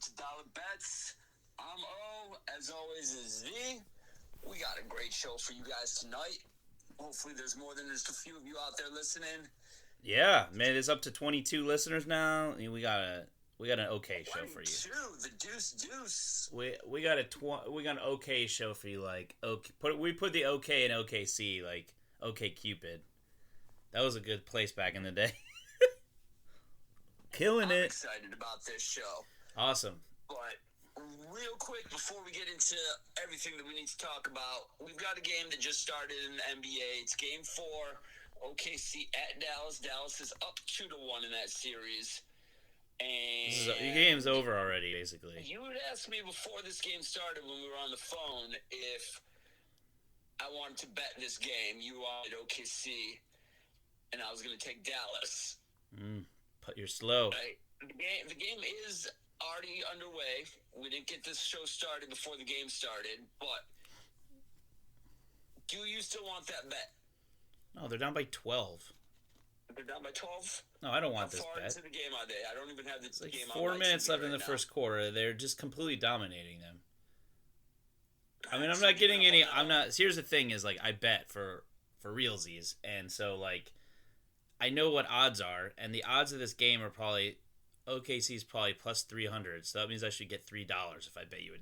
to Dollar Bets. I'm O, as always is Z. We got a great show for you guys tonight. Hopefully there's more than just a few of you out there listening. Yeah, man, it's up to 22 listeners now. We got an okay show for you. 22, the deuce. We got an okay show for you. Like we put the okay in OKC, like OK Cupid. That was a good place back in the day. Killing it. I'm excited about this show. Awesome. But real quick, before we get into everything that we need to talk about, we've got a game that just started in the NBA. It's Game 4, OKC at Dallas. Dallas is up 2-1 in that series. And Your game's over already, basically. You would ask me before this game started when we were on the phone if I wanted to bet this game. You wanted OKC, and I was going to take Dallas. But you're slow. Right? The game is already underway. We didn't get this show started before the game started, but do you still want that bet? No, they're down by 12. They're down by 12? No, I don't want this bet. How far into the game are they? I don't even have the game on. 4 minutes left in the first quarter. They're just completely dominating them. I mean, here's the thing is, like, I bet for realsies, and so, like, I know what odds are, and the odds of this game are probably, OKC's probably plus 300, so that means I should get $3 if I bet you $1.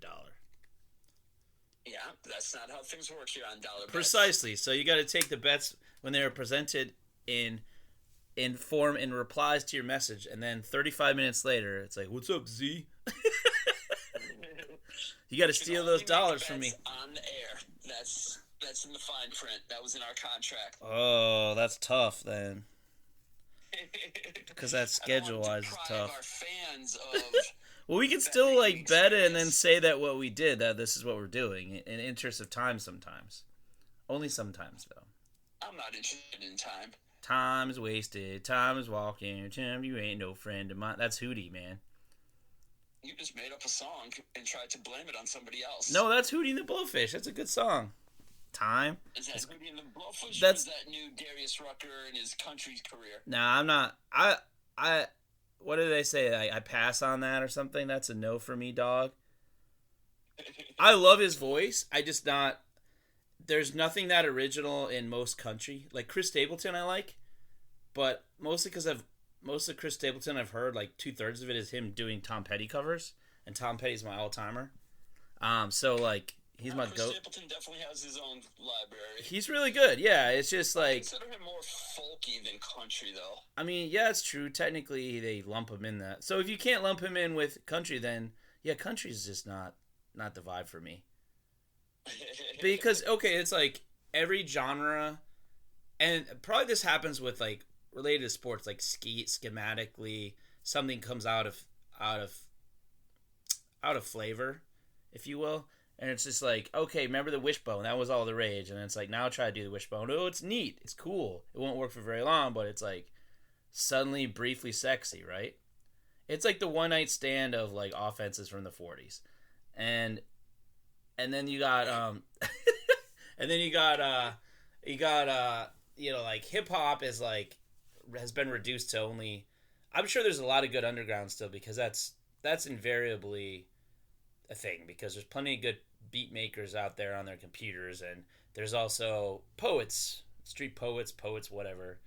Yeah, that's not how things work here on Dollar Bets. Precisely. So you got to take the bets when they are presented in form in replies to your message, and then 35 minutes later, it's like, "What's up, Z?" You got to steal those dollars from me. On the air. That's in the fine print. That was in our contract. Oh, that's tough then. Because that schedule-wise is tough. Our fans of well, we can still like bet it and then say that what we did, that this is what we're doing, in interest of time sometimes. Only sometimes, though. I'm not interested in time. Time is wasted. Time is walking. Time, you ain't no friend of mine. That's Hootie, man. You just made up a song and tried to blame it on somebody else. No, that's Hootie and the Blowfish. That's a good song. Time. Is that Hootie and the Blowfish? Or is that new Darius Rucker in his country's career? Nah, I'm not. I what did they say? I pass on that or something? That's a no for me, dog. I love his voice. I just not. There's nothing that original in most country. Like Chris Stapleton, I like, but mostly because most of Chris Stapleton I've heard, like 2/3 of it is him doing Tom Petty covers, and Tom Petty's my all timer. So like. He's my Chris goat. Stapleton definitely has his own library. He's really good. Yeah, it's just like. I consider him more folky than country, though. I mean, yeah, it's true. Technically, they lump him in that. So if you can't lump him in with country, then yeah, country's just not the vibe for me. Because okay, it's like every genre, and probably this happens with like related to sports, like schematically something comes out of flavor, if you will. And it's just like, okay, remember the wishbone? That was all the rage. And it's like, now try to do the wishbone. Oh, it's neat. It's cool. It won't work for very long, but it's like suddenly briefly sexy, right? It's like the one night stand of like offenses from the 40s. And then you got like hip hop is like has been reduced to only. I'm sure there's a lot of good underground still, because that's invariably a thing, because there's plenty of good beat makers out there on their computers, and there's also poets, street poets, whatever,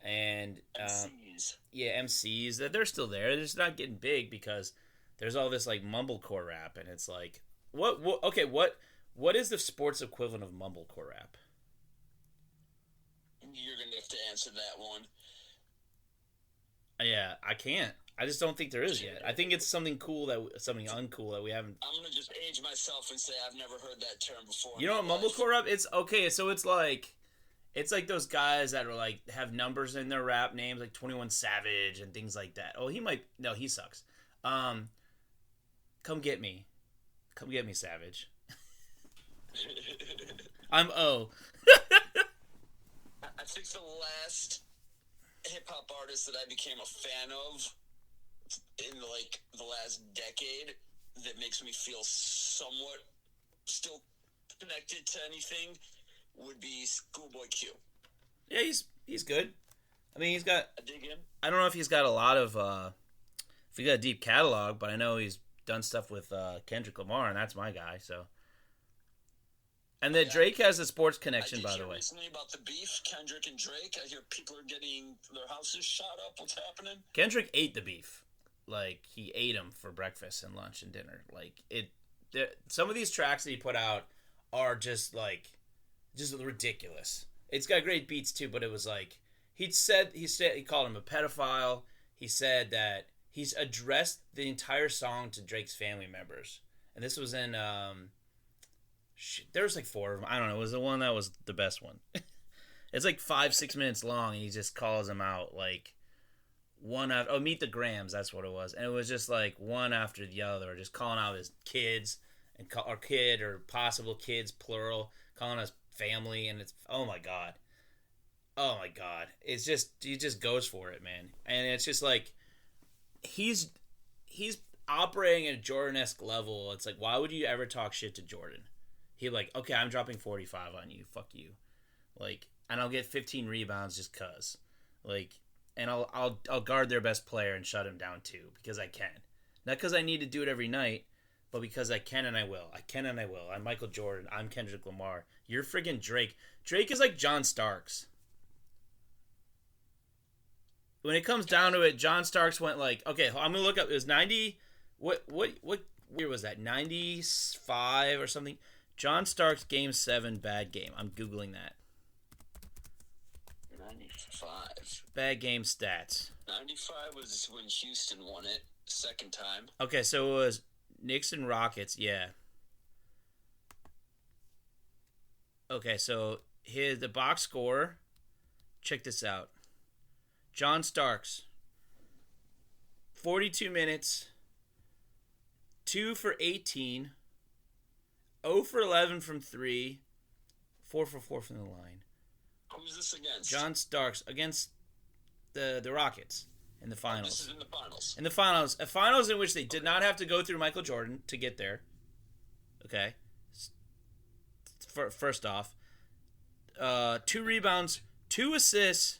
and MCs. Yeah, MCs. They're still there. They're just not getting big because there's all this like mumblecore rap, and it's like, what is the sports equivalent of mumblecore rap? You're gonna have to answer that one. Yeah, I can't. I just don't think there is yet. I think it's something uncool that we haven't. I'm gonna just age myself and say I've never heard that term before. You know what mumblecore rap? It's okay. So it's like those guys that are like have numbers in their rap names, like 21 Savage and things like that. Oh, he sucks. Come get me, Savage. I'm O. I think the last hip hop artist that I became a fan of in like the last decade that makes me feel somewhat still connected to anything would be Schoolboy Q. Yeah, he's good. I mean, I dig him. I don't know if he's got a lot of if he got a deep catalog, but I know he's done stuff with Kendrick Lamar, and that's my guy. So, and that Drake has a sports connection, by the way. Recently about the beef, Kendrick and Drake. I hear people are getting their houses shot up. What's happening? Kendrick ate the beef, like he ate them for breakfast and lunch and dinner. Like some of these tracks that he put out are just ridiculous. It's got great beats too, but it was like he called him a pedophile. He said that he's addressed the entire song to Drake's family members, and this was in there was like 4 of them. I don't know. It was the one that was the best one. It's like 5-6 minutes long, and he just calls them out like one after. Oh, Meet the Grams, that's what it was, and it was just like one after the other, just calling out his kids or kid or possible kids plural, calling us family, and it's oh my god, it's just he just goes for it, man, and it's just like he's operating at a Jordan-esque level. It's like, why would you ever talk shit to Jordan? He like, okay, I'm dropping 45 on you, fuck you, like, and I'll get 15 rebounds just cause, like, and I'll guard their best player and shut him down too because I can, not because I need to do it every night, but because I can and I will. I'm Michael Jordan. I'm Kendrick Lamar. You're friggin' Drake. Drake is like John Starks. When it comes down to it, John Starks went like, okay, I'm gonna look up. It was 90. What year was that? 95 or something. John Starks Game 7 bad game. I'm googling that. 95. Bad game stats. 95 was when Houston won it second time. Okay, so it was Knicks and Rockets. Yeah. Okay, so here's the box score. Check this out. John Starks, 42 minutes, 2 for 18, 0 for 11 from 3, 4 for 4 from the line. Who's this against? John Starks against the Rockets in the finals. This is in the finals. In the finals. A finals in which they did not have to go through Michael Jordan to get there. Okay. First off, 2 rebounds, 2 assists,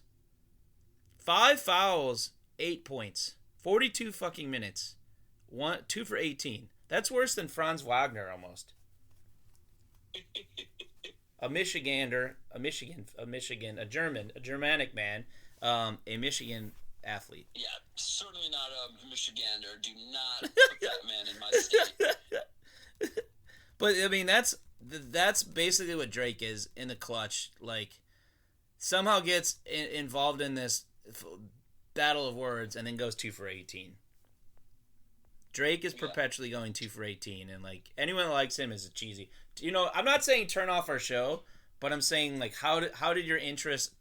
5 fouls, 8 points, 42 fucking minutes, 2 for 18. That's worse than Franz Wagner almost. A Germanic man, a Michigan athlete. Yeah, certainly not a Michigander. Do not put that man in my state. But I mean, that's basically what Drake is in the clutch. Like, somehow gets involved in this battle of words and then goes 2 for 18. Drake is perpetually going 2 for 18, and like anyone that likes him is a cheesy. You know, I'm not saying turn off our show, but I'm saying like how did your interest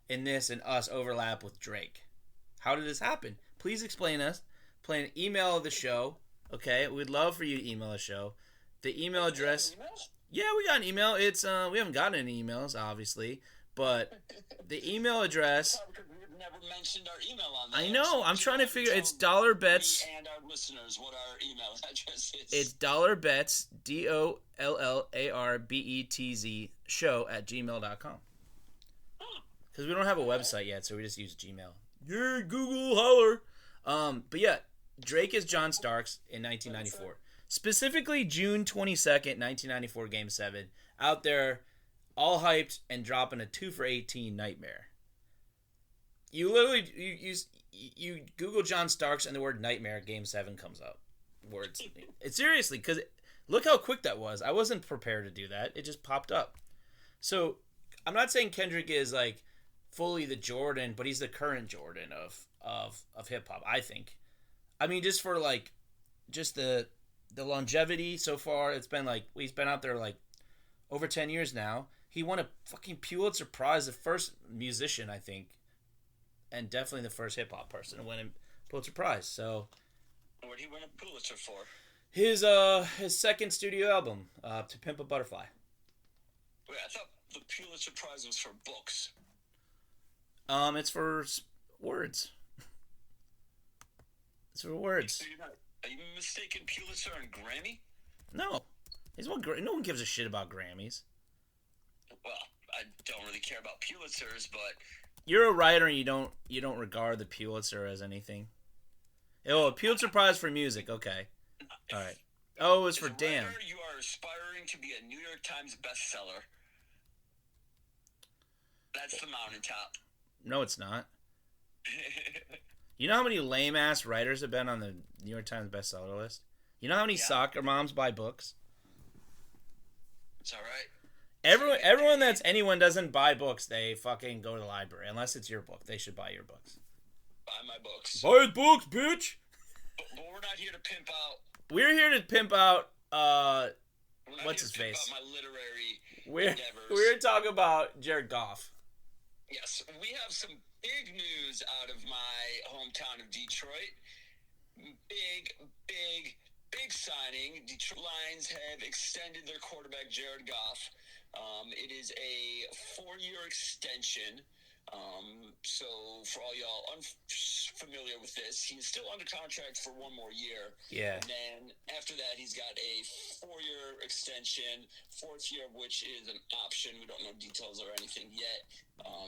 in this and us overlap with Drake? How did this happen? Please explain us. Play an email the show. Okay, we'd love for you to email the show. The email address. Yeah, we got an email. It's we haven't gotten any emails, obviously, but the email address. We've never mentioned our email on I know. I'm trying to figure. It's dollar bets. And our listeners, what our email address is. It's dollar bets DOLLARBETZ show@gmail.com. Because we don't have a website yet, so we just use Gmail. Yeah, Google holler. But yeah, Drake is John Starks in 1994. Specifically, June 22nd, 1994, Game 7. Out there, all hyped and dropping a 2 for 18 nightmare. You literally, you Google John Starks and the word nightmare, Game 7 comes up. Words. It's seriously, because look how quick that was. I wasn't prepared to do that. It just popped up. So, I'm not saying Kendrick is like fully the Jordan, but he's the current Jordan of hip-hop, I think. I mean, just for like, just the longevity so far, it's been like, he's been out there like over 10 years now. He won a fucking Pulitzer Prize, the first musician, I think, and definitely the first hip hop person to win a Pulitzer Prize. So, what did he win a Pulitzer for? His second studio album, To Pimp a Butterfly. Wait, I thought the Pulitzer Prize was for books. It's for words. It's for words. Are you mistaking Pulitzer and Grammy? No, no one gives a shit about Grammys. Well, I don't really care about Pulitzers, but you're a writer and you don't regard the Pulitzer as anything. Oh, a Pulitzer Prize for music, okay. All right. Oh, it was As for a damn. writer, you are aspiring to be a New York Times bestseller. That's the mountaintop. No, it's not. You know how many lame ass writers have been on the New York Times bestseller list? You know how many soccer moms buy books? It's all right. Everyone that's anyone doesn't buy books. They fucking go to the library unless it's your book. They should buy your books. Buy my books. Buy his books, bitch. But we're not here to pimp out. We're here to pimp out. We're not What's here his to pimp face? out my literary We're endeavors. talking about Jared Goff. Yes, we have some big news out of my hometown of Detroit. Big signing. Detroit Lions have extended their quarterback, Jared Goff. It is a 4-year extension. So for all y'all unfamiliar with this, he's still under contract for 1 more year. Yeah. And then after that, he's got a 4-year extension, 4th year of which is an option. We don't know details or anything yet.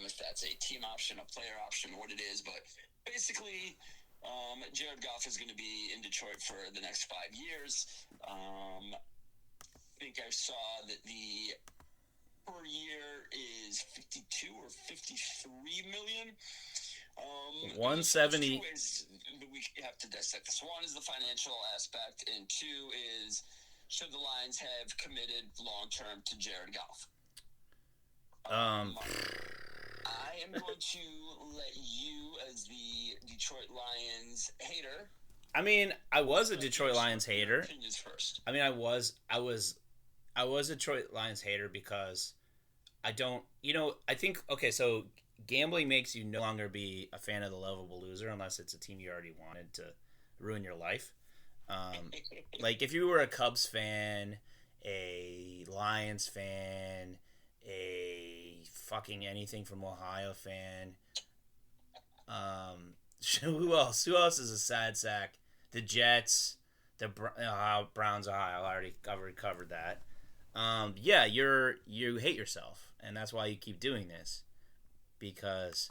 If that's a team option, a player option, what it is. But basically, Jared Goff is going to be in Detroit for the next 5 years. I think I saw that the per year is 52 or 53 million. 170. Two is we have to dissect this. One is the financial aspect, and 2 is should the Lions have committed long term to Jared Goff. I am going to let you, as the Detroit Lions hater. I mean, I was a Detroit Lions hater. Opinions first. I mean, I was a Detroit Lions hater because I don't, I think, okay, so gambling makes you no longer be a fan of the lovable loser unless it's a team you already wanted to ruin your life. Like, if you were a Cubs fan, a Lions fan, a fucking anything from Ohio fan, who else? Who else is a sad sack? The Jets, the Browns, Ohio. I already covered that. Yeah, you hate yourself, and that's why you keep doing this, because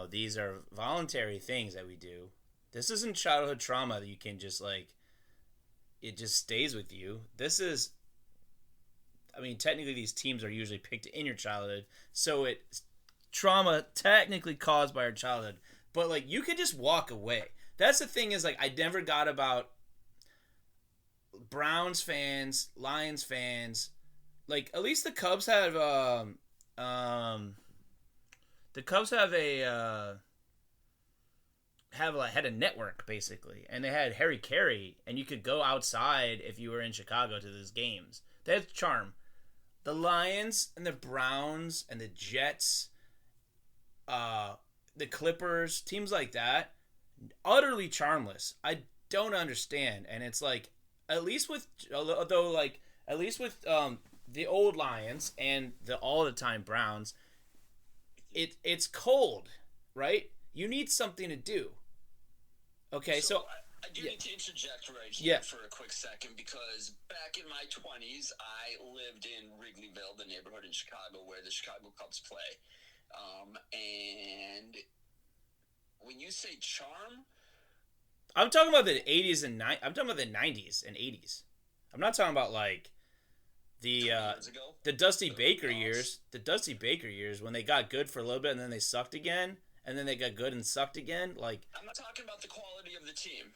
these are voluntary things that we do. This isn't childhood trauma that you can just it just stays with you. This is, I mean, technically these teams are usually picked in your childhood, so it's trauma technically caused by your childhood, but you could just walk away. That's the thing is I never got about Browns fans, Lions fans. At least the Cubs have had a network basically, and they had Harry Carey, and you could go outside if you were in Chicago to those games. That's charm. The Lions and the Browns and the Jets, the Clippers, teams like that, utterly charmless. I don't understand, and it's at least with the old Lions and the all the time Browns, it's cold, right? You need something to do. Okay, so I do need to interject right Yeah. here for a quick second, because back in my 20s, I lived in Wrigleyville, the neighborhood in Chicago where the Chicago Cubs play. And when you say charm, I'm talking about the 80s and I'm talking about the 90s and 80s. I'm not talking about the 20 years ago, the Dusty Baker years. The Dusty Baker years when they got good for a little bit and then they sucked again, and then they got good and sucked again. I'm not talking about the quality of the team.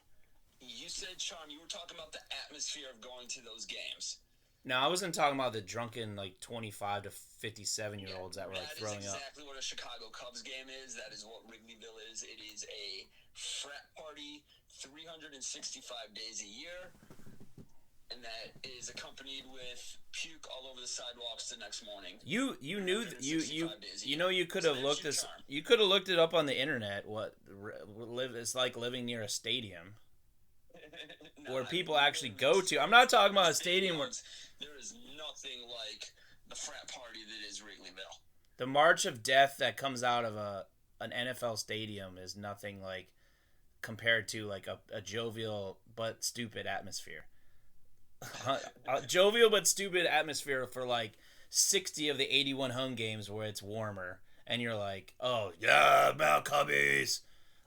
You said charm. You were talking about the atmosphere of going to those games. No, I wasn't talking about the drunken 25 to 57-year-olds that were throwing up. That is exactly what a Chicago Cubs game is. That is what Wrigleyville is. It is a frat party 365 days a year, and that is accompanied with puke all over the sidewalks the next morning. You knew you could have looked this. Charm. You could have looked it up on the internet. What it's like living near a stadium. Where people actually go to. I'm not talking about a stadium where there is nothing like the frat party that is Wrigleyville. the march of death that comes out of an NFL stadium is nothing compared to a jovial but stupid atmosphere. A jovial but stupid atmosphere for 60 of the 81 home games where it's warmer and you're oh yeah, Mount Cubbies.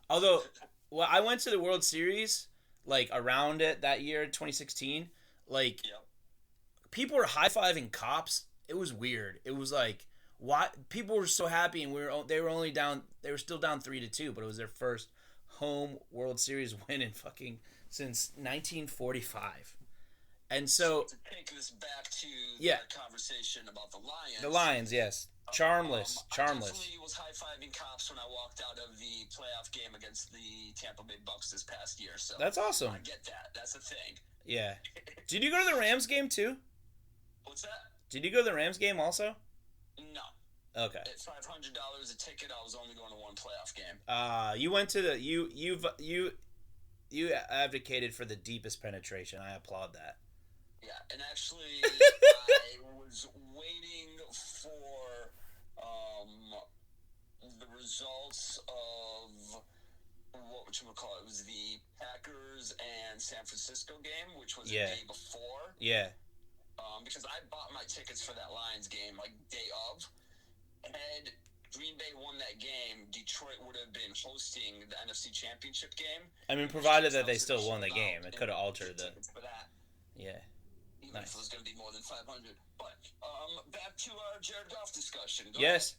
Although, I went to the World Series like around it that year, 2016, like Yeah. people were high fiving cops. It was weird. It was like why people were so happy, and they were only down. They were still down 3-2, but it was their first home World Series win in fucking since 1945. And so to take this back to Yeah. the conversation about the Lions. the Lions, yes, charmless. I definitely was high-fiving cops when I walked out of the playoff game against the Tampa Bay Bucks this past year. So That's awesome. I get that. That's a thing. Yeah. Did you go to the Rams game too? What's that? Did you go to the Rams game also? No. Okay. At $500 a ticket, I was only going to one playoff game. You went to the you advocated for the deepest penetration. I applaud that. Yeah, and actually, I was waiting for the results of whatchamacallit. It was the Packers and San Francisco game, which was Yeah. the day before. Yeah. Because I bought my tickets for that Lions game like day of. Had Green Bay won that game, Detroit would have been hosting the NFC Championship game. I mean, provided that they still won the game, it could have altered the. For that. Yeah. Even Nice. if it was going to be more than 500. But back to our Jared Goff discussion. Go Yes.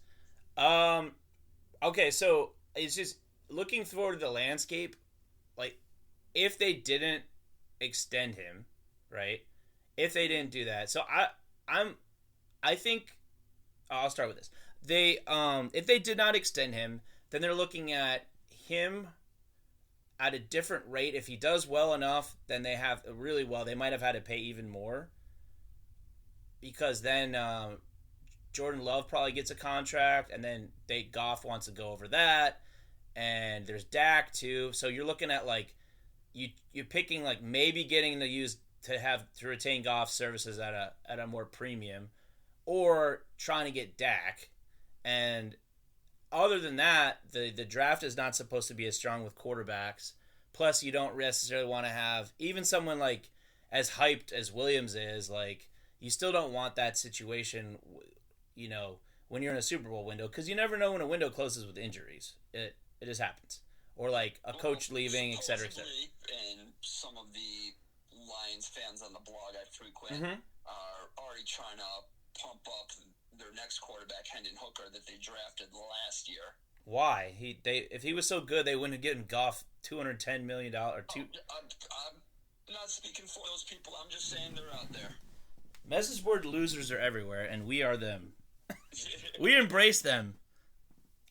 Okay, so it's just looking forward to the landscape. Like, if they didn't extend him, right? If they didn't do that, so I think I'll start with this. They if they did not extend him, then they're looking at him at a different rate. If he does well enough, then they have really well. They might have had to pay even more because then Jordan Love probably gets a contract, and then Goff wants to go over that, and there's Dak too. So you're looking at like you're picking like maybe getting to retain Goff's services at a more premium, or trying to get Dak. And other than that, the draft is not supposed to be as strong with quarterbacks. Plus, you don't necessarily want to have even someone like as hyped as Williams is. Like, you still don't want that situation, you know, when you're in a Super Bowl window, because you never know when a window closes with injuries. It just happens, or like a coach leaving, et cetera, et cetera. And some of the Lions fans on the blog I frequent are already trying to pump up their next quarterback, Hendon Hooker, that they drafted last year. Why? If he was so good, they wouldn't have given Goff $210 million or two. I'm not speaking for those people. I'm just saying they're out there. Message board losers are everywhere, and we are them. We embrace them.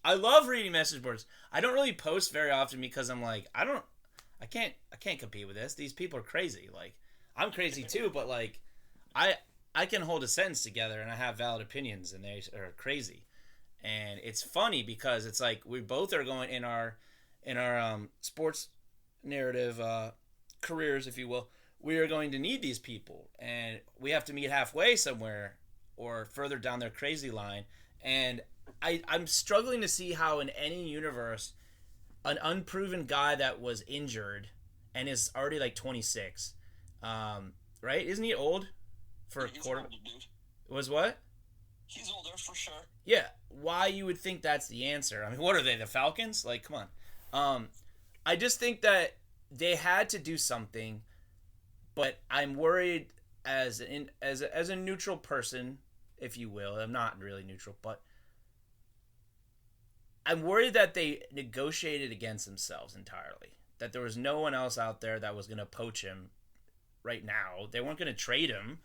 I love reading message boards. I don't really post very often because I'm like, I can't compete with this. These people are crazy. Like, I'm crazy too, but like, I can hold a sentence together and I have valid opinions, and they are crazy. And it's funny because it's like we both are going in our sports narrative careers, if you will. We are going to need these people, and we have to meet halfway somewhere or further down their crazy line. And I'm struggling to see how in any universe an unproven guy that was injured and is already like 26, right? Isn't he old for a quarterback? Was what? He's older for sure. Yeah. Why you would think that's the answer? I mean, what are they, the Falcons? Like, come on. I just think that they had to do something, but I'm worried as a neutral person, if you will. I'm not really neutral, but I'm worried that they negotiated against themselves entirely. That there was no one else out there that was going to poach him right now. They weren't going to trade him.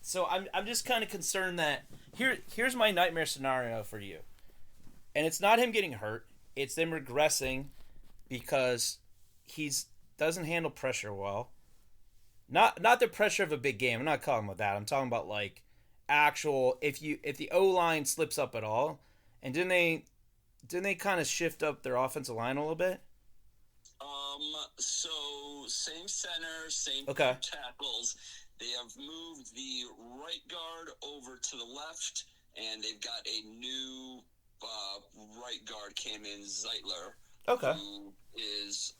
So I'm just kind of concerned that here's my nightmare scenario for you. And it's not him getting hurt. It's them regressing because he's doesn't handle pressure well. Not the pressure of a big game. I'm not calling about that. I'm talking about like actual if the O-line slips up at all. And didn't they kind of shift up their offensive line a little bit? So same center, same tackles. They have moved the right guard over to the left, and they've got a new right guard came in, Zeitler. Okay. Who is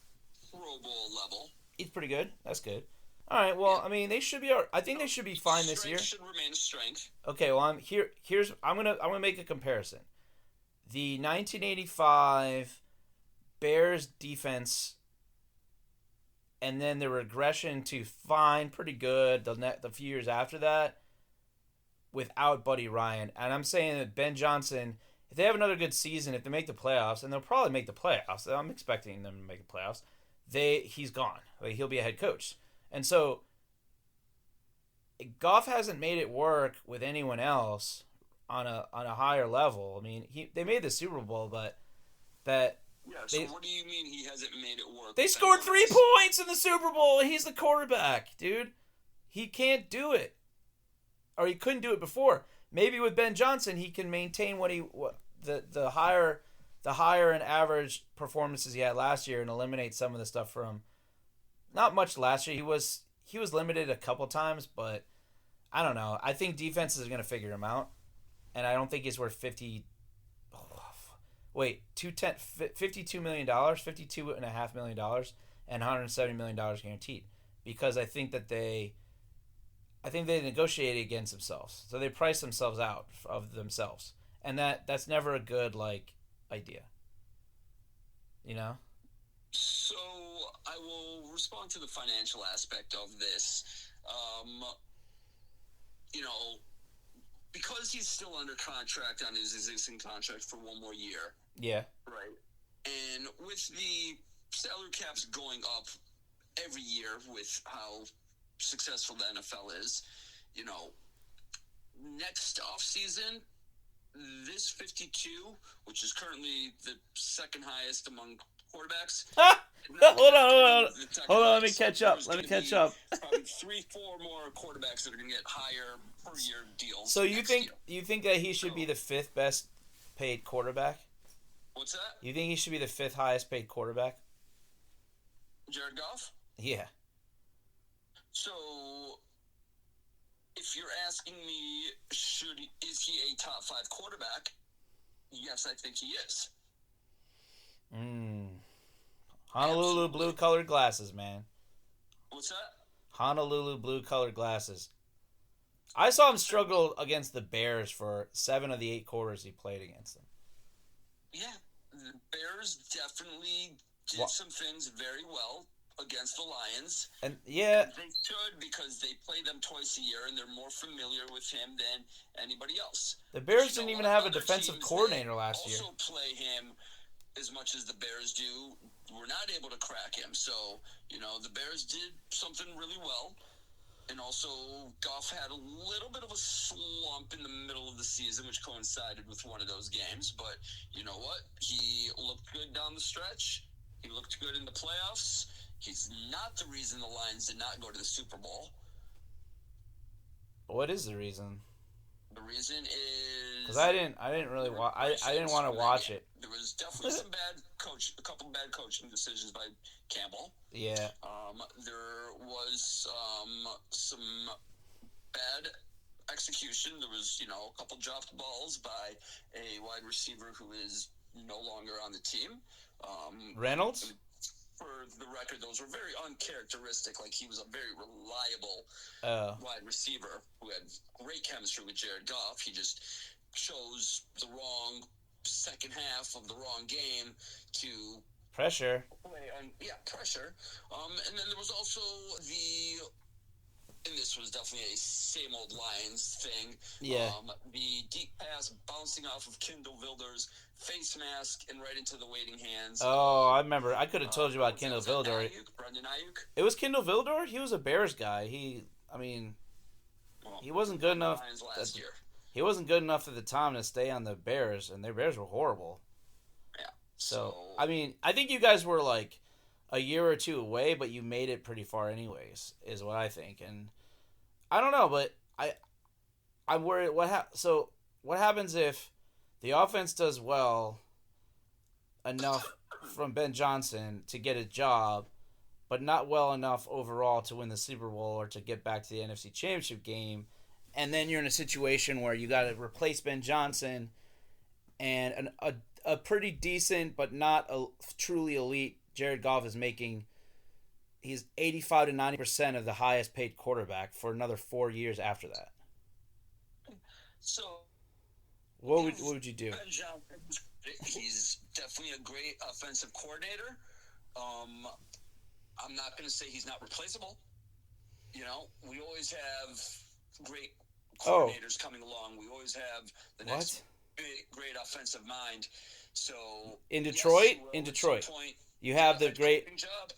Pro Bowl level. He's pretty good. That's good. All right. Well, yeah. I mean, they should be. I think they should be fine this year. Should remain a strength. Okay. Well, I'm gonna make a comparison. The 1985 Bears defense and then the regression to fine, pretty good the few years after that without Buddy Ryan. And I'm saying that Ben Johnson, if they have another good season, if they make the playoffs, and they'll probably make the playoffs, I'm expecting them to make the playoffs. He's gone. Like, he'll be a head coach, and so Goff hasn't made it work with anyone else on a higher level. I mean, they made the Super Bowl, but that. Yeah, so what do you mean he hasn't made it work? They scored 3 points in the Super Bowl, and he's the quarterback, dude. He can't do it. Or he couldn't do it before. Maybe with Ben Johnson, he can maintain the higher and average performances he had last year and eliminate some of the stuff from. Not much last year. He was limited a couple times, but I don't know. I think defenses are going to figure him out, and I don't think he's worth $52 million, $52.5 million, and $170 million guaranteed, because I think they negotiated against themselves, so they priced themselves out of themselves, and that's never a good idea, you know. So I will respond to the financial aspect of this. Because he's still under contract on his existing contract for one more year. Yeah. Right. And with the salary caps going up every year with how successful the NFL is, next offseason, this 52, which is currently the second highest among quarterbacks. Hold on. Let me catch up. Probably 3-4 more quarterbacks that are going to get higher per year deals. So you think that he should be the 5th best paid quarterback? What's that? You think he should be the 5th highest paid quarterback? Jared Goff? Yeah. So, if you're asking me, is he a top 5 quarterback? Yes, I think he is. Honolulu blue colored glasses, man. What's that? Honolulu blue colored glasses. I saw him struggle against the Bears for 7 of the 8 quarters he played against them. Yeah, the Bears definitely did some things very well against the Lions. And yeah, they should, because they play them twice a year and they're more familiar with him than anybody else. The Bears didn't even have a defensive coordinator last year. Also play him as much as the Bears do. We're not able to crack him. So, the Bears did something really well. And also, Goff had a little bit of a slump in the middle of the season, which coincided with one of those games. But you know what? He looked good down the stretch. He looked good in the playoffs. He's not the reason the Lions did not go to the Super Bowl. What is the reason? The reason is because I didn't really watch. I didn't want to watch it. There was definitely a couple bad coaching decisions by Campbell. Yeah. There was some bad execution. There was a couple dropped balls by a wide receiver who is no longer on the team. Reynolds. For the record, those were very uncharacteristic. Like, he was a very reliable wide receiver who had great chemistry with Jared Goff. He just chose the wrong second half of the wrong game to pressure. Pressure. And then there was also and this was definitely a same old Lions thing. Yeah. The deep pass bouncing off of Kindle Vilder's face mask and right into the waiting hands. Oh, I remember. I could have told you about Kindle Vildor. Brendan Ayuk? It was Kindle Vildor? He was a Bears guy. He wasn't good enough. Last year. He wasn't good enough at the time to stay on the Bears, and their Bears were horrible. Yeah. So, I think you guys were like a year or two away, but you made it pretty far anyways, is what I think. And I don't know, but I'm worried. So what happens if the offense does well enough from Ben Johnson to get a job, but not well enough overall to win the Super Bowl or to get back to the NFC Championship game, and then you're in a situation where you got to replace Ben Johnson and a pretty decent but not a truly elite Jared Goff is making. He's 85 to 90% of the highest paid quarterback for another 4 years after that. So, what would you do? He's definitely a great offensive coordinator. I'm not going to say he's not replaceable. You know, we always have great coordinators coming along. We always have the next great offensive mind. So in Detroit, point, you have the great. Job,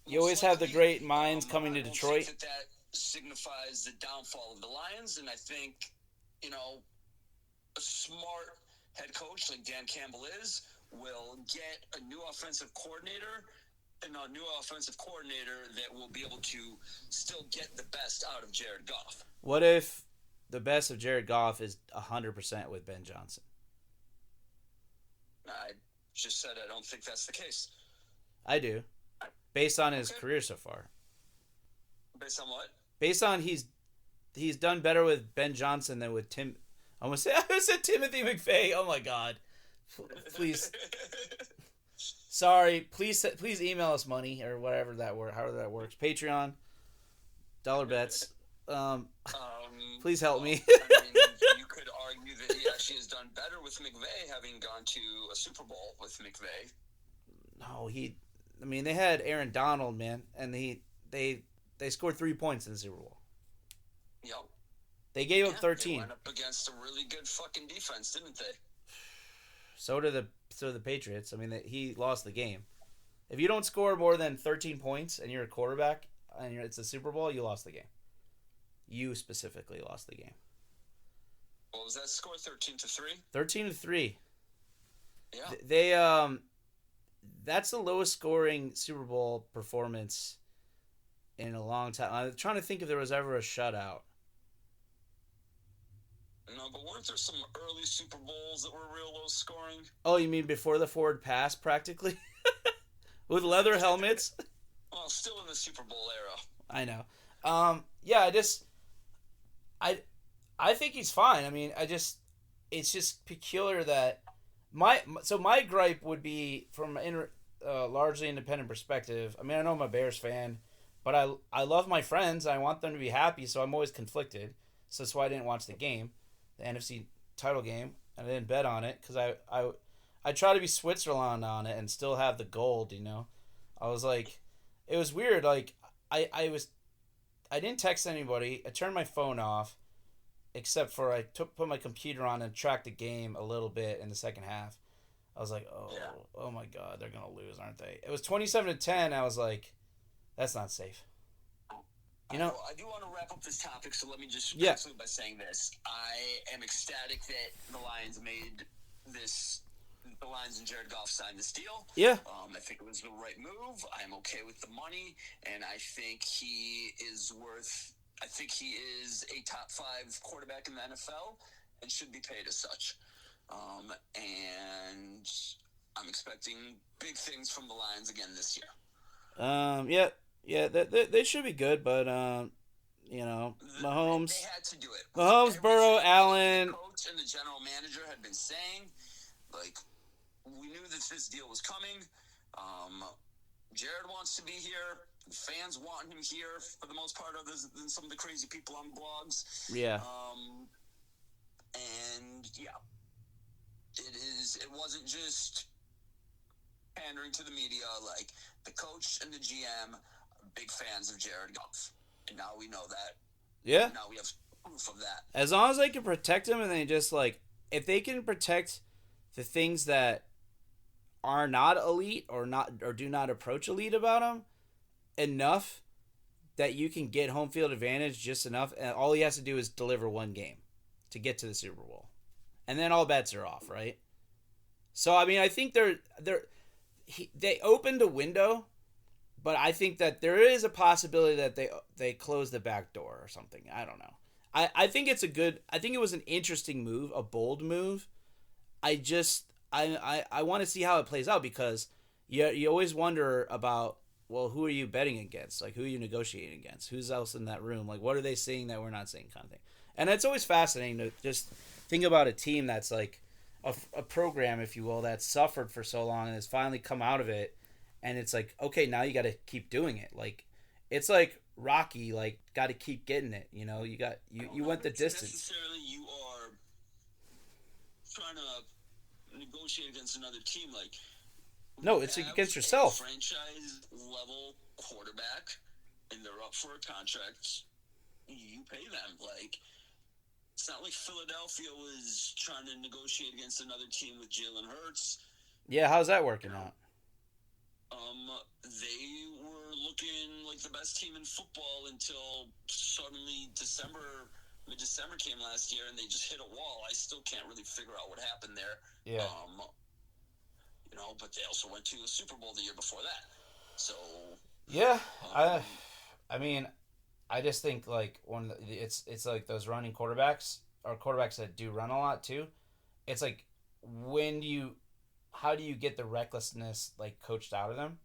you always have the great minds coming to I don't Detroit. think that signifies the downfall of the Lions, and I think, you know, a smart head coach like Dan Campbell will get a new offensive coordinator and a new offensive coordinator that will be able to still get the best out of Jared Goff. What if the best of Jared Goff is 100% with Ben Johnson? I just said I don't think that's the case. I do. Based on his career so far. Based on what? Based on he's done better with Ben Johnson than with Tim. I said Timothy McVeigh. Oh my God! Please, sorry. Please email us money or whatever however that works. Patreon, dollar bets. Please help me. I mean, you could argue that he actually has done better with McVay, having gone to a Super Bowl with McVay. No, they had Aaron Donald, man, and they scored 3 points in the Super Bowl. Yep. They gave up 13. They went up against a really good fucking defense, didn't they? So did the Patriots. I mean, he lost the game. If you don't score more than 13 points and you're a quarterback and it's a Super Bowl, you lost the game. You specifically lost the game. What was that score? 13-3? 13-3. Yeah. They that's the lowest scoring Super Bowl performance in a long time. I'm trying to think if there was ever a shutout. No, but weren't there some early Super Bowls that were real low scoring? Oh, you mean before the forward pass, practically? With leather helmets? Well, still in the Super Bowl era. I know. Yeah, I think he's fine. I mean, it's just peculiar that my gripe would be from a largely independent perspective. I mean, I know I'm a Bears fan, but I love my friends. I want them to be happy, so I'm always conflicted. So that's why I didn't watch the game, the NFC title game. I didn't bet on it because I try to be Switzerland on it and still have the gold. You know, I was like, it was weird. Like I didn't text anybody. I turned my phone off, except for put my computer on and tracked the game a little bit in the second half. I was like, oh my God, they're gonna lose, aren't they? It was 27-10. I was like, that's not safe. You know, I do want to wrap up this topic, so let me just conclude by saying this. I am ecstatic that the Lions made this. The Lions and Jared Goff signed this deal. Yeah. I think it was the right move. I'm okay with the money, and I think he is worth. I think he is a top 5 quarterback in the NFL and should be paid as such. And I'm expecting big things from the Lions again this year. Yeah, they should be good, but you know, Mahomes. They had to do it. Mahomes, Burrow, Allen. The coach and the general manager had been saying, like, we knew that this deal was coming. Jared wants to be here. Fans want him here for the most part, other than some of the crazy people on blogs. Yeah. And yeah, it wasn't just pandering to the media. Like, the coach and the GM are big fans of Jared Goff, and now we know that. Yeah. Now we have proof of that. As long as they can protect him, and they just if they can protect the things that are not elite or do not approach elite about him enough, that you can get home field advantage just enough, and all he has to do is deliver one game to get to the Super Bowl, and then all bets are off, right? So I mean, I think they opened a window, but I think that there is a possibility that they close the back door or something. I don't know. I think it was an interesting move, a bold move. I want to see how it plays out, because you always wonder about, well, who are you betting against? Like, who are you negotiating against? Who's else in that room? Like, what are they saying that we're not saying, kind of thing. And it's always fascinating to just think about a team that's like a program, if you will, that's suffered for so long and has finally come out of it. And it's like, okay, now you got to keep doing it. Like, it's like Rocky, like, got to keep getting it. You know, you went the distance. Necessarily, you are trying to negotiate against another team. Like, no, it's against yourself. A franchise level quarterback and they're up for a contract, you pay them. Like, it's not like Philadelphia was trying to negotiate against another team with Jalen Hurts. Yeah, how's that working out? They were looking like the best team in football until suddenly mid-December came last year, and they just hit a wall. I still can't really figure out what happened there. Yeah. But they also went to a Super Bowl the year before that. So. Yeah, I mean, I just think like it's like those running quarterbacks or quarterbacks that do run a lot too. It's like how do you get the recklessness like coached out of them?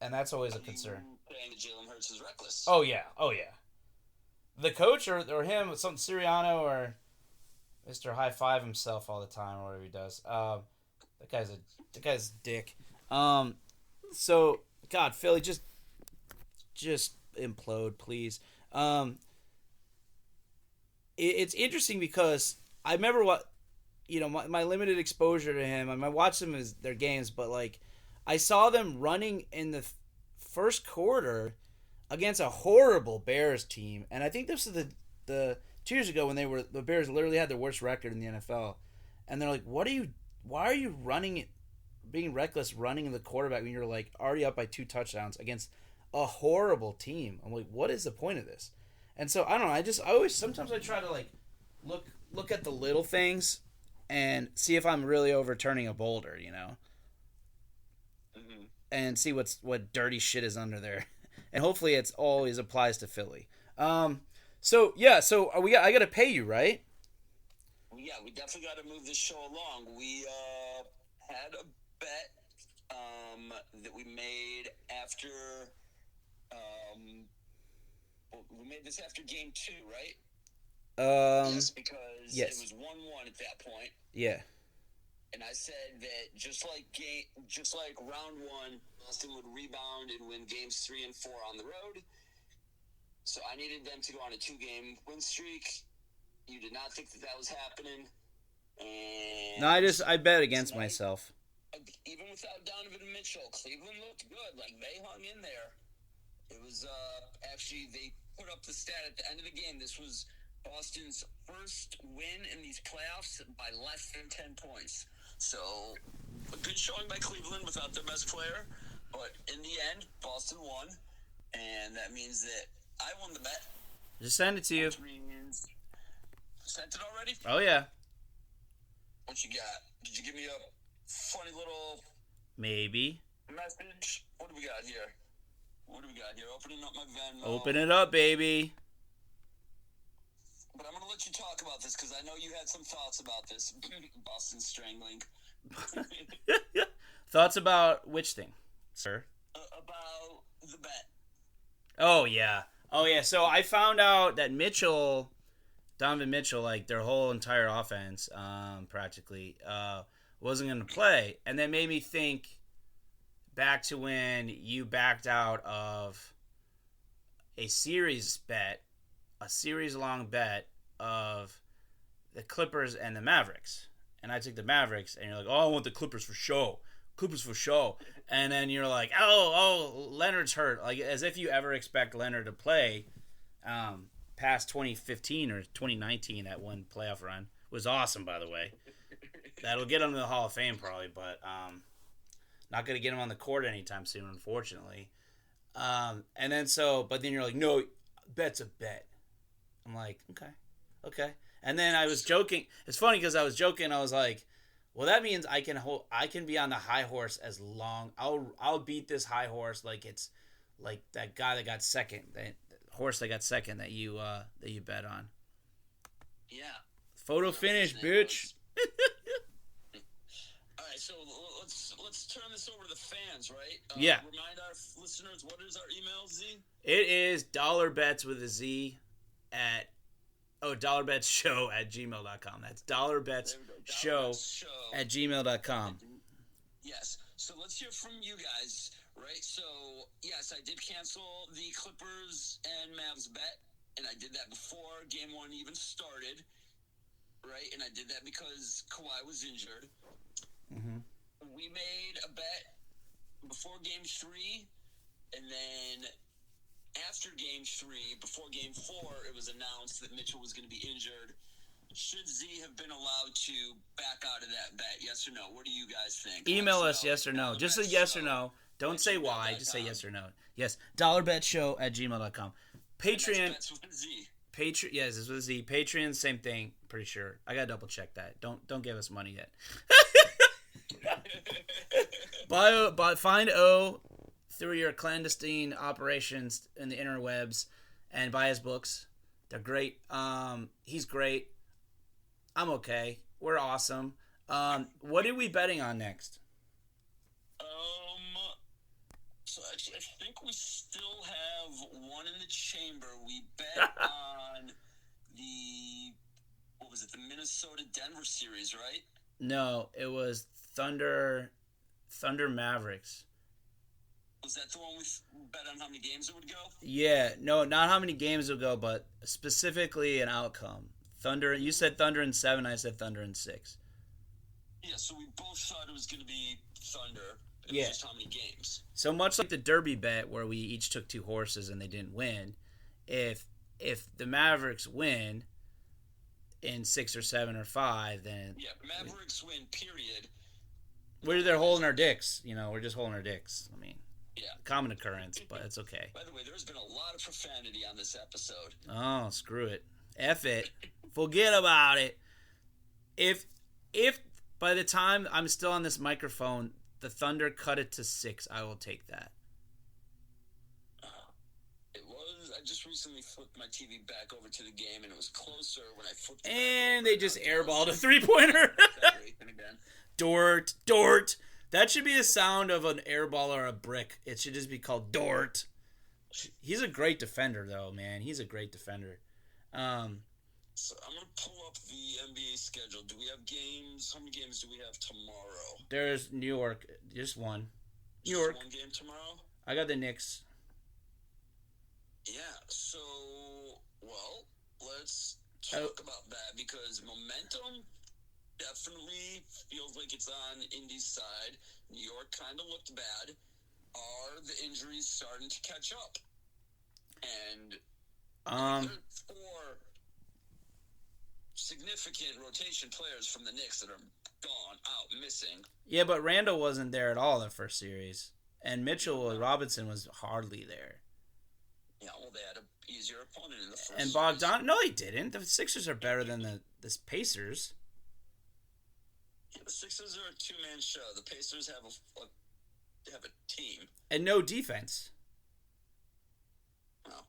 And that's always a concern. Saying that Jalen Hurts is reckless. Oh yeah. The coach or him, something Sirianno or Mr. High Five himself all the time or whatever he does. That guy's a dick. So God, Philly, just implode, please. It's interesting because I remember my limited exposure to him. I watched their games, but like I saw them running in the first quarter against a horrible Bears team, and I think this is the 2 years ago when the Bears literally had their worst record in the NFL, and they're like, why are you running it? Being reckless running the quarterback when you're like already up by 2 touchdowns against a horrible team. I'm like, what is the point of this? And so I don't know. Sometimes I try to like look at the little things and see if I'm really overturning a boulder, Mm-hmm. and see what dirty shit is under there, and hopefully it's always applies to Philly. So I got to pay you, right? Yeah, we definitely got to move this show along. We had a bet that we made after we made this after game 2, right? Yes, because it was 1-1 at that point. Yeah. And I said that just like round 1, Boston would rebound and win games 3 and 4 on the road. So I needed them to go on a 2-game win streak. You did not think that was happening. And no, I bet against myself. Even without Donovan Mitchell, Cleveland looked good. Like, they hung in there. It was, actually, they put up the stat at the end of the game. This was Boston's first win in these playoffs by less than 10 points. So, a good showing by Cleveland without their best player. But in the end, Boston won. And that means that I won the bet. Just send it to you. Sent it already? Oh, yeah. What you got? Did you give me a funny little maybe message? What do we got here? Opening up my Venmo. Open it up, baby. But I'm going to let you talk about this because I know you had some thoughts about this. Boston strangling. Thoughts about which thing, sir? About the bet. Oh, yeah. So I found out that Donovan Mitchell, like their whole entire offense, practically, wasn't going to play. And that made me think back to when you backed out of a series-long bet of the Clippers and the Mavericks. And I took the Mavericks, and you're like, oh, I want the Clippers for show. And then you're like, oh, Leonard's hurt. Like, as if you ever expect Leonard to play past 2015 or 2019, that one playoff run. Was awesome, by the way. That'll get him to the Hall of Fame probably, but not going to get him on the court anytime soon, unfortunately. But then you're like, no, bet's a bet. I'm like, okay. And then I was joking. It's funny because I was joking. I was like, well, that means I can be on the high horse as long. I'll beat this high horse like it's like that guy that got second, that horse that got second that you bet on. Yeah. Photo finish, bitch. All right, so let's turn this over to the fans, right? Yeah. Remind our listeners, what is our email, Z? It is $bets with a Z at $betshow@gmail.com. That's $betshow@gmail.com. Yes. So let's hear from you guys, right? So, yes, I did cancel the Clippers and Mavs bet, and I did that before Game 1 even started, right? And I did that because Kawhi was injured. Mm-hmm. We made a bet before Game 3, and then after Game 3, before Game 4, it was announced that Mitchell was going to be injured. Should Z have been allowed to back out of that bet? Yes or no? What do you guys think? Email us yes or no. Just a yes or no. Don't say why. Just say yes or no. Yes. DollarBetShow@gmail.com. Patreon. Patreon. Yes, this was Z. Patreon, same thing. Pretty sure. I gotta double check that. Don't give us money yet. Find O through your clandestine operations in the interwebs and buy his books. They're great. He's great. I'm okay. We're awesome. What are we betting on next? So actually, I think we still have one in the chamber. We bet on the Minnesota-Denver series, right? No, it was Thunder Mavericks. Was that the one we bet on how many games it would go? Yeah, no, not how many games it would go, but specifically an outcome. Thunder. You said Thunder in 7. I said Thunder in 6. Yeah, so we both thought it was going to be Thunder. It was just how many games. So much like the Derby bet where we each took 2 horses and they didn't win. If the Mavericks win in 6 or 7 or 5, then Mavericks win. Period. They're holding our dicks. We're just holding our dicks. I mean, yeah, common occurrence, but it's okay. By the way, there's been a lot of profanity on this episode. Oh, screw it. F it. Forget about it. If by the time I'm still on this microphone, the Thunder cut it to 6, I will take that. I just recently flipped my TV back over to the game, and it was closer when I flipped it and they just airballed a 3-pointer. Dort. That should be the sound of an airball or a brick. It should just be called Dort. He's a great defender, though, man. He's a great defender. So I'm going to pull up the NBA schedule. Do we have games? How many games do we have tomorrow? There's New York. Just one. New York. One game tomorrow? I got the Knicks. Yeah, so, let's talk about that because momentum definitely feels like it's on Indy's side. New York kind of looked bad. Are the injuries starting to catch up? And there are 4 significant rotation players from the Knicks that are gone, out, missing. Yeah, but Randall wasn't there at all the first series. And Mitchell Robinson was hardly there. Yeah, well, they had an easier opponent in the first And Bogdan... No, they didn't. The Sixers are better than the Pacers. Yeah, the Sixers are a 2-man show. The Pacers have a team. And no defense. No.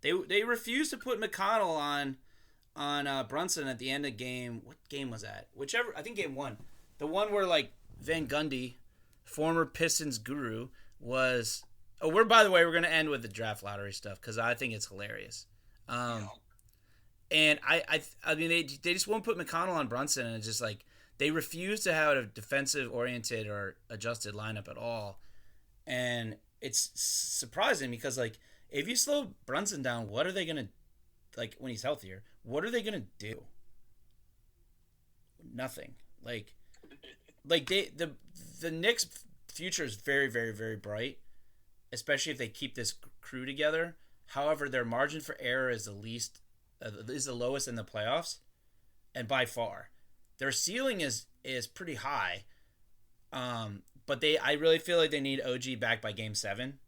They refused to put McConnell on Brunson at the end of game... What game was that? I think game 1. The one where, Van Gundy, former Pistons guru, was... Oh, by the way, we're going to end with the draft lottery stuff because I think it's hilarious. And I mean, they just won't put McConnell on Brunson, and it's just they refuse to have a defensive-oriented or adjusted lineup at all. And it's surprising because, if you slow Brunson down, what are they going to, when he's healthier, what are they going to do? Nothing. The Knicks' future is very, very, very bright. Especially if they keep this crew together. However, their margin for error is the lowest in the playoffs, and by far, their ceiling is pretty high. But I really feel like they need OG back by Game 7.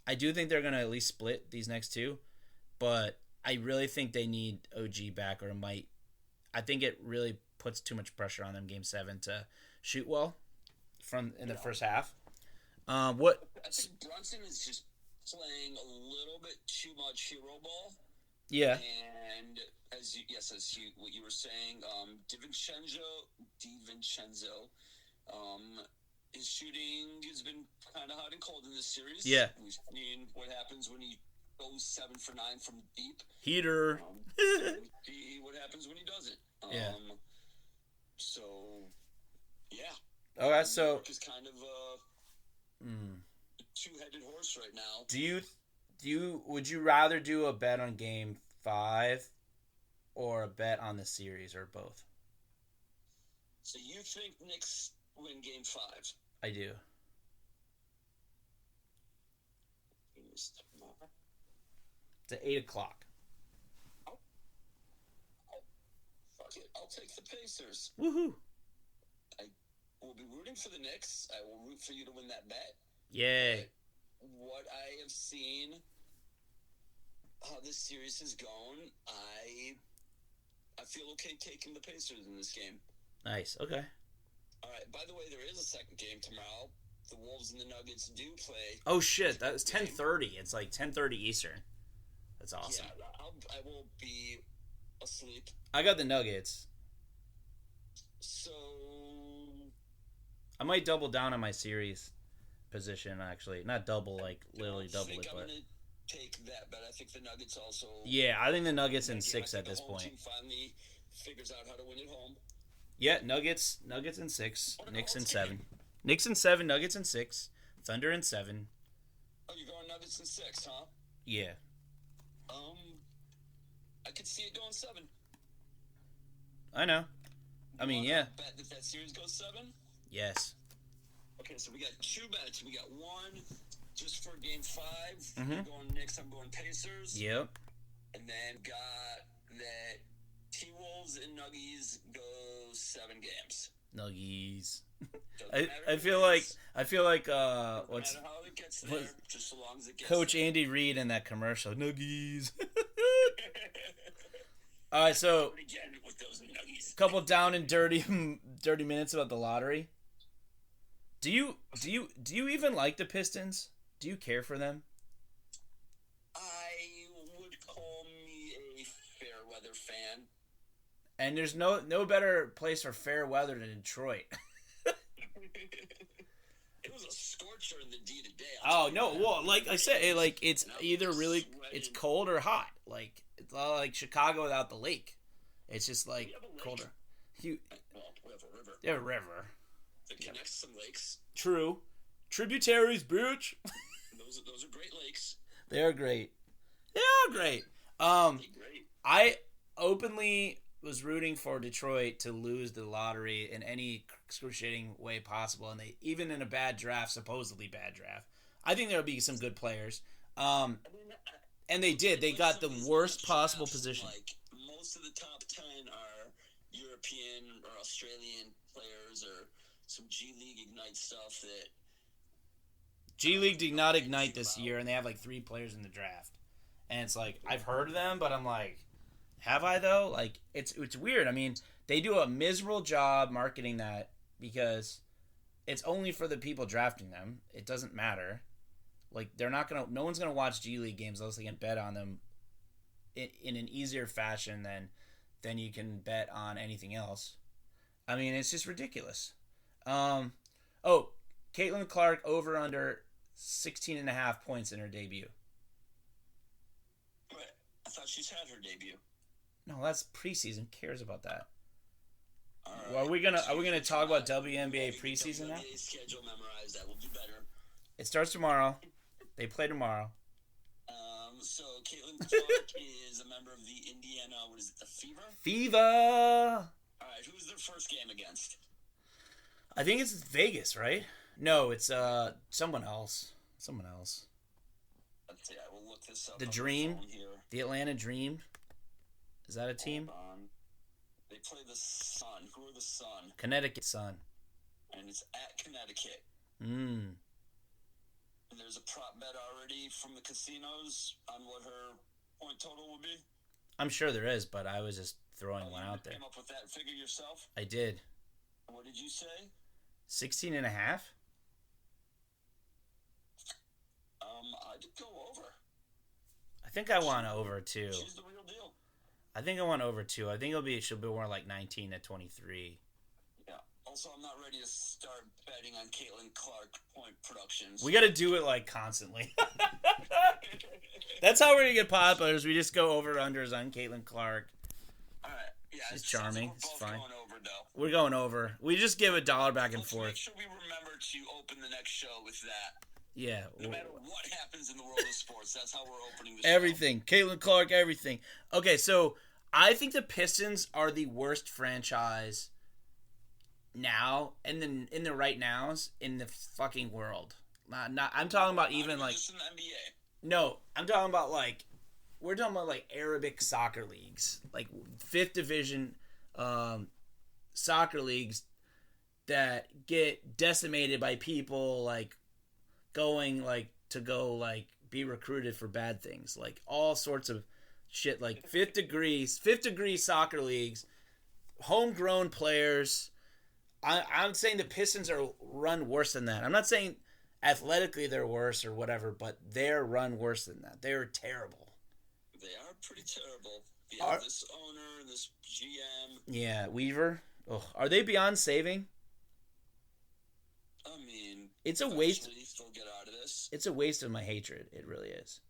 I do think they're gonna at least split these next 2, but I really think they need OG back, or it might. I think it really puts too much pressure on them Game 7 to shoot well in the first half. I think Brunson is just playing a little bit too much hero ball. Yeah. And what you were saying, DiVincenzo, his shooting has been kind of hot and cold in this series. Yeah. We've seen what happens when he goes 7 for 9 from deep. Heater. What happens when he doesn't. Yeah. So, yeah. Okay, so... New York is kind of a two-headed horse right now. Would you rather do a bet on Game 5 or a bet on the series, or both? So you think Knicks win Game 5? I do. Pacers tomorrow. It's at 8:00. Fuck it. I'll take the Pacers. Woohoo! I will be rooting for the Knicks. I will root for you to win that bet. Yay! What I have seen, how this series has gone, I feel okay taking the Pacers in this game. Nice. Okay. All right. By the way, there is a second game tomorrow. The Wolves and the Nuggets do play. Oh shit! That was 10:30. It's like 10:30 Eastern. That's awesome. Yeah, I will be asleep. I got the Nuggets. So I might double down on my series position. Actually, not double, like literally double it, I'm but gonna take that bet. I think the Nuggets also. yeah, I think the Nuggets in 6 at this point. Team finally figures out how to win at home. Yeah, Nuggets in 6, Knicks in 7. Knicks in 7, Nuggets in 6, Thunder in 7. Oh, you're going Nuggets in 6, huh? Yeah. I could see it going 7. I know. I mean, yeah. Bet that series goes 7. Yes. Okay, so we got 2 bets. We got one just for Game 5. Mm-hmm. You're going Knicks. I'm going Pacers. Yep. And then got that T-Wolves and Nuggies go 7 games. Nuggies. I feel like what's no matter how it gets there, just so long as it gets Coach there. Andy Reid in that commercial? Nuggies. All right, so Again with those Nuggies. couple down and dirty minutes about the lottery. Do you even like the Pistons? Do you care for them? I would call me a fair weather fan. And there's no better place for fair weather than Detroit. It was a scorcher in the D today. Oh no! Well, like I said, it's either really it's cold or hot. Like it's like Chicago without the lake. It's just like colder. We have a river. They're a river. That connects some lakes. True. Tributaries, bitch. Those are great lakes. They're great. They are great. Great. I openly was rooting for Detroit to lose the lottery in any excruciating way possible, and they even in a bad draft, supposedly bad draft. I think there will be some good players. And they did. They got the worst possible position. Like most of the top 10 are European or Australian players or some G League Ignite stuff that G League did not ignite this year, and they have like 3 players in the draft. And it's like I've heard of them, but I'm like, have I though? Like it's weird. I mean, they do a miserable job marketing that because it's only for the people drafting them. It doesn't matter. Like no one's gonna watch G League games unless they can bet on them in an easier fashion than you can bet on anything else. I mean, it's just ridiculous. Caitlin Clark over under 16.5 points in her debut. Right. I thought she's had her debut. No, that's preseason. Who cares about that? Right. Well, are we gonna talk about WNBA preseason now? WNBA schedule memorized. That will do better. It starts tomorrow. They play tomorrow. So Caitlin Clark is a member of the Indiana. What is it? The Fever. Fever. All right. Who's their first game against? I think it's Vegas, right? No, it's someone else. Someone else. Let's see. I will look this up. The on Dream. phone here. The Atlanta Dream. Is that a team? Hold on. They play the Sun. Who are the Sun? Connecticut Sun. And it's at Connecticut. And there's a prop bet already from the casinos on what her point total will be. I'm sure there is, but I was just throwing one out there. Came up with that figure yourself? I did. What did you say? 16.5? I did go over. I think I want over 2. She's the real deal. I think I want over 2. I think she'll be more like 19 to 23. Yeah. Also, I'm not ready to start betting on Caitlin Clark point productions. We got to do it like constantly. That's how we're gonna get popular. Is we just go over unders on Caitlin Clark. All right. Yeah. She's charming. It's fine. Going over, though. We're going over. We just give $1 back and Let's forth. make sure we remember to open the next show with that. Yeah. No matter what happens in the world of sports, that's how we're opening the show. Everything. Caitlin Clark. Everything. Okay, so I think the Pistons are the worst franchise now in the right nows in the fucking world. Not I'm talking about even like just in the NBA. No, I'm talking about like we're talking about like Arabic soccer leagues, like fifth division soccer leagues that get decimated by people like going like to go like be recruited for bad things, like all sorts of shit, like fifth degree soccer leagues, homegrown players. I'm saying the Pistons are run worse than that. I'm not saying athletically they're worse or whatever, but they're run worse than that. They're terrible. They are pretty terrible. Yeah, this owner, this GM. Yeah, Weaver. Ugh. Are they beyond saving? I mean, it's a waste. They'll get out of this. It's a waste of my hatred. It really is.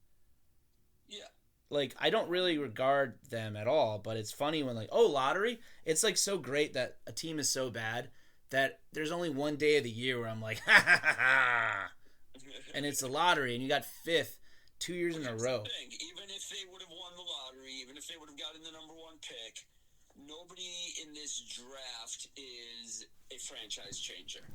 Yeah. Like, I don't really regard them at all, but it's funny when, like, oh, lottery? It's, like, so great that a team is so bad that there's only one day of the year where I'm like, ha, ha, ha, ha. And it's the lottery, and you got fifth 2 years in a row. Even if they would have won the lottery, even if they would have gotten the number one pick, nobody in this draft is a franchise changer.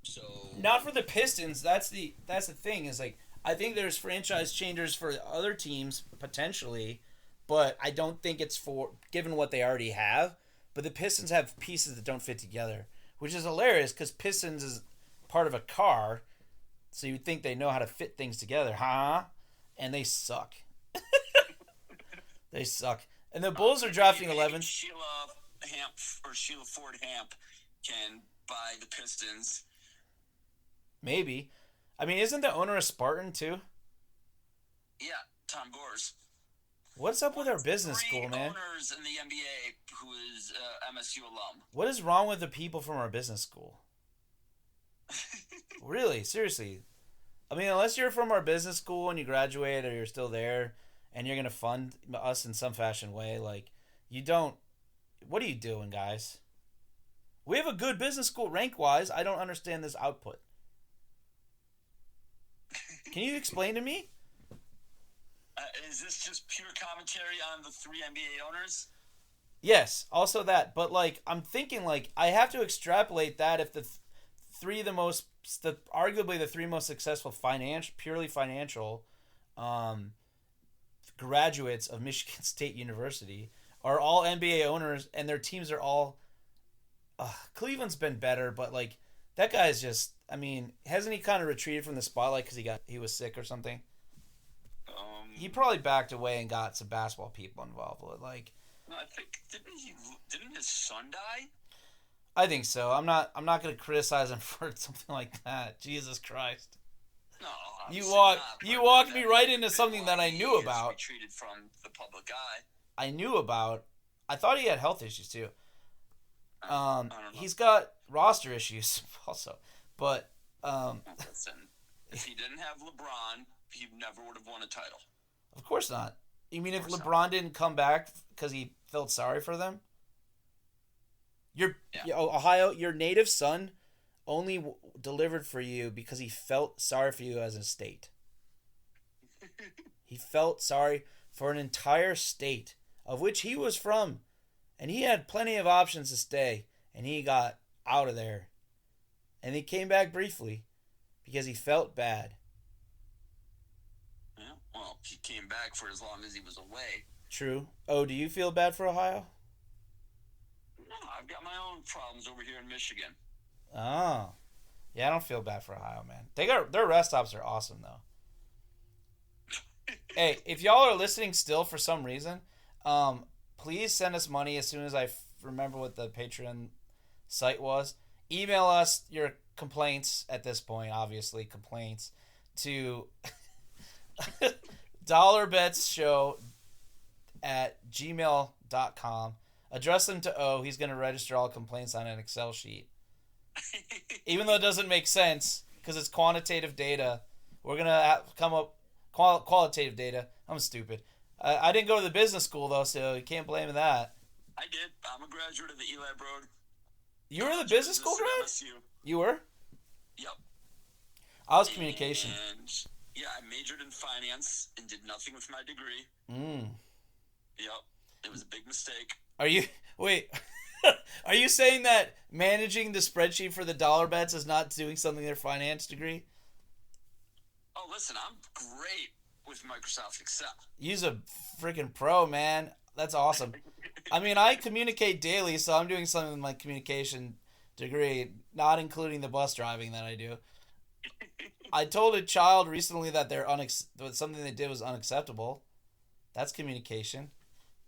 So not for the Pistons. That's the thing is like I think there's franchise changers for other teams potentially, but I don't think it's for given what they already have. But the Pistons have pieces that don't fit together, which is hilarious because Pistons is part of a car, so you'd think they know how to fit things together, huh? And they suck. They suck. And the Bulls are drafting 11th. Sheila Ford Hamp can buy the Pistons. Maybe. I mean, isn't the owner a Spartan too? Yeah, Tom Gores. What's up with our business school, man? Owners in the NBA who is MSU alum. What is wrong with the people from our business school? Really, seriously. I mean, unless you're from our business school and you graduate or you're still there and you're going to fund us in some fashion way, like, you don't... What are you doing, guys? We have a good business school rank-wise. I don't understand this output. Can you explain to me? Is this just pure commentary on the three NBA owners? Yes, also that. But, like, I'm thinking, like, I have to extrapolate that if the arguably the three most successful purely financial graduates of Michigan State University are all NBA owners and their teams are all... Cleveland's been better, but, like, that guy's just... I mean, hasn't he kind of retreated from the spotlight because he was sick or something? He probably backed away and got some basketball people involved with it. Like, I think didn't his son die? I think so. I'm not going to criticize him for something like that. Jesus Christ! No, you walked me right into something that I knew about. Retreated from the public eye. I knew about. I thought he had health issues too. I don't know. He's got roster issues also. But listen, if he didn't have LeBron, he never would have won a title. Of course not. You mean if LeBron didn't come back because he felt sorry for them? Ohio, your native son only delivered for you because he felt sorry for you as a state. He felt sorry for an entire state of which he was from. And he had plenty of options to stay. And he got out of there. And he came back briefly because he felt bad. Yeah, well, he came back for as long as he was away. True. Oh, do you feel bad for Ohio? No, I've got my own problems over here in Michigan. Oh. Yeah, I don't feel bad for Ohio, man. Their rest stops are awesome, though. Hey, if y'all are listening still for some reason, please send us money as soon as I remember what the Patreon site was. Email us your complaints at this point, obviously, complaints, to dollarbetsshow@gmail.com. Address them to O. He's going to register all complaints on an Excel sheet. Even though it doesn't make sense, because it's quantitative data, we're going to come up... qualitative data. I'm stupid. I didn't go to the business school, though, so you can't blame that. I did. I'm a graduate of the Eli Broad. You were the business school grad? You were? Yep. I was communication. And, yeah, I majored in finance and did nothing with my degree. Yep. It was a big mistake. Wait. Are you saying that managing the spreadsheet for the dollar bets is not doing something in their finance degree? Oh, listen, I'm great with Microsoft Excel. He's a freaking pro, man. That's awesome. I mean, I communicate daily, so I'm doing something with my communication degree, not including the bus driving that I do. I told a child recently that something they did was unacceptable. That's communication.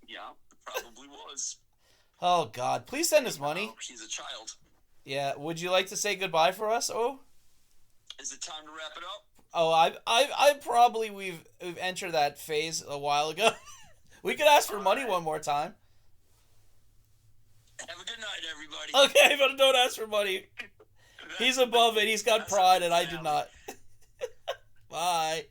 Yeah, it probably was. Oh God! Please send us money. Oh, he's a child. Yeah. Would you like to say goodbye for us? Oh. Is it time to wrap it up? Oh, I probably we've entered that phase a while ago. We could ask for money one more time. Have a good night, everybody. Okay, but don't ask for money. He's above it. He's got pride, and I do not. Bye.